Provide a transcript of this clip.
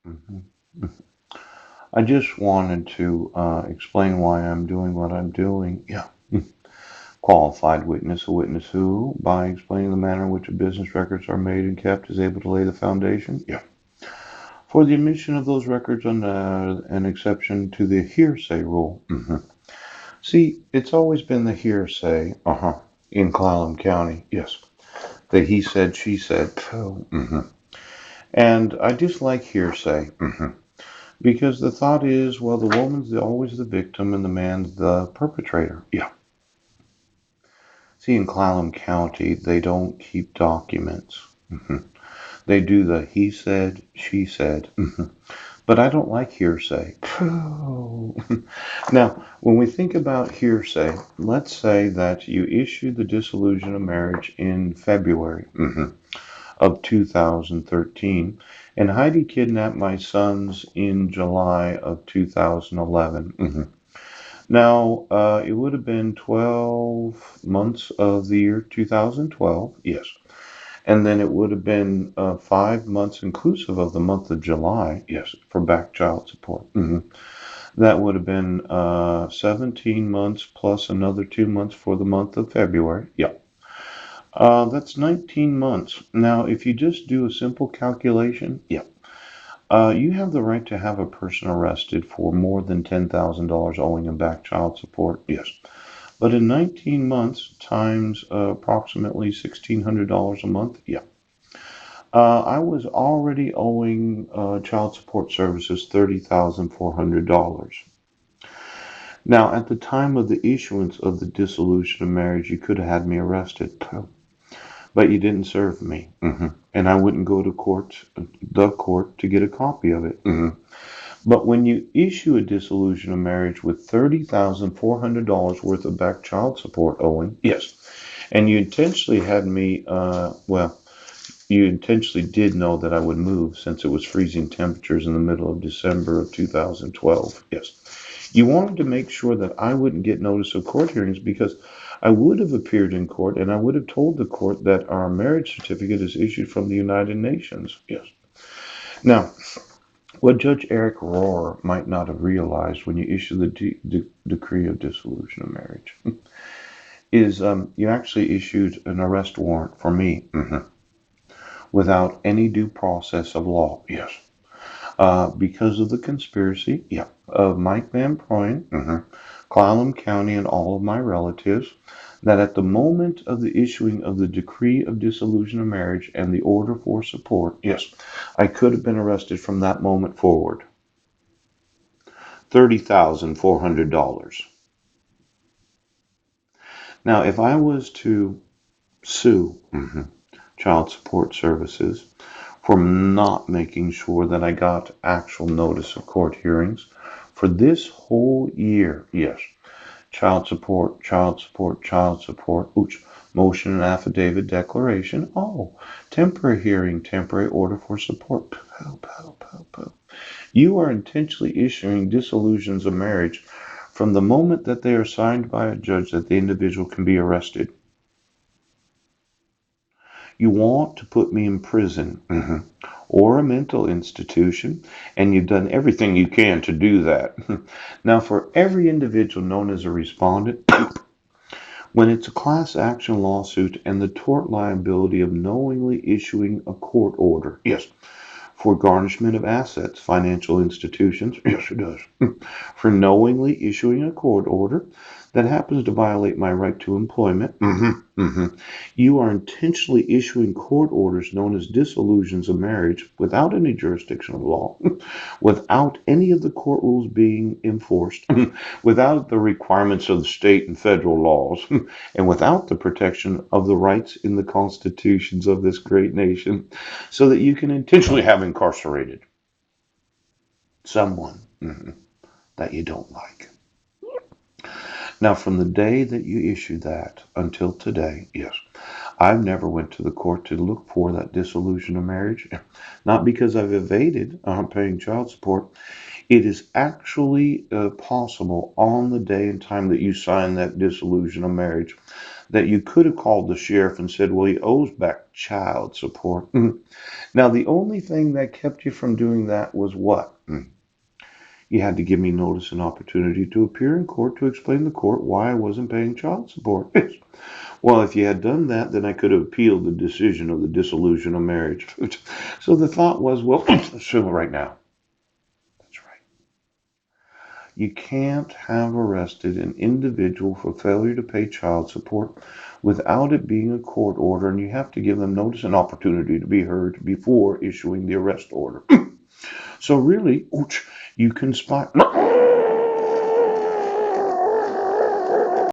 Mhm. I just wanted to explain why I'm doing what I'm doing. Yeah. Qualified witness, a witness who, by explaining the manner in which business records are made and kept, is able to lay the foundation. Yeah. For the admission of those records under an exception to the hearsay rule. See, it's always been the hearsay, in Clallam County. Yes. The he said, she said. And I dislike hearsay. Because the thought is, well, the woman's always the victim and the man's the perpetrator. Yeah. See, in Clallam County, they don't keep documents. They do the he said, she said. But I don't like hearsay. Now, when we think about hearsay, let's say that you issued the dissolution of marriage in February of 2013, and Heidi kidnapped my sons in July of 2011. Now, it would have been 12 months of the year 2012, yes. And then it would have been 5 months inclusive of the month of July, yes, for back child support. That would have been 17 months plus another 2 months for the month of February. Yeah. That's 19 months. Now, if you just do a simple calculation, yeah, you have the right to have a person arrested for more than $10,000 owing him back child support. Yes. But in 19 months times approximately $1,600 a month, yeah. I was already owing child support services $30,400. Now, at the time of the issuance of the dissolution of marriage, you could have had me arrested, but you didn't serve me. And I wouldn't go to the court, to get a copy of it. But when you issue a dissolution of marriage with $30,400 worth of back child support owing, yes, and you intentionally had me, you intentionally did know that I would move since it was freezing temperatures in the middle of December of 2012. Yes. You wanted to make sure that I wouldn't get notice of court hearings because I would have appeared in court and I would have told the court that our marriage certificate is issued from the United Nations. Yes. Now, what Judge Eric Rohr might not have realized when you issue the decree of dissolution of marriage is you actually issued an arrest warrant for me without any due process of law. Yes. Because of the conspiracy, yeah, of Mike Van Proyn, Clallam County, and all of my relatives, that at the moment of the issuing of the decree of dissolution of marriage and the order for support, yes, I could have been arrested from that moment forward. $30,400. Now, if I was to sue child support services for not making sure that I got actual notice of court hearings for this whole year, yes, child support, child support, child support, ooch, motion and affidavit declaration, temporary hearing, temporary order for support. Pow, pow, pow, pow. You are intentionally issuing dissolutions of marriage from the moment that they are signed by a judge that the individual can be arrested. You want to put me in prison or a mental institution, and you've done everything you can to do that. Now, for every individual known as a respondent, when it's a class action lawsuit and the tort liability of knowingly issuing a court order, yes, for garnishment of assets, financial institutions, yes, it does, for knowingly issuing a court order that happens to violate my right to employment, you are intentionally issuing court orders known as dissolutions of marriage without any jurisdiction of law, without any of the court rules being enforced, without the requirements of the state and federal laws, and without the protection of the rights in the constitutions of this great nation, so that you can intentionally have incarcerated someone that you don't like. Now, from the day that you issued that until today, yes, I've never went to the court to look for that dissolution of marriage, not because I've evaded paying child support. It is actually possible on the day and time that you sign that dissolution of marriage that you could have called the sheriff and said, well, he owes back child support. Now, the only thing that kept you from doing that was what? You had to give me notice and opportunity to appear in court to explain to the court why I wasn't paying child support. Well, if you had done that, then I could have appealed the decision of the dissolution of marriage. So the thought was, well, let's sue right now. That's right. You can't have arrested an individual for failure to pay child support without it being a court order, and you have to give them notice and opportunity to be heard before issuing the arrest order. So really, you conspire.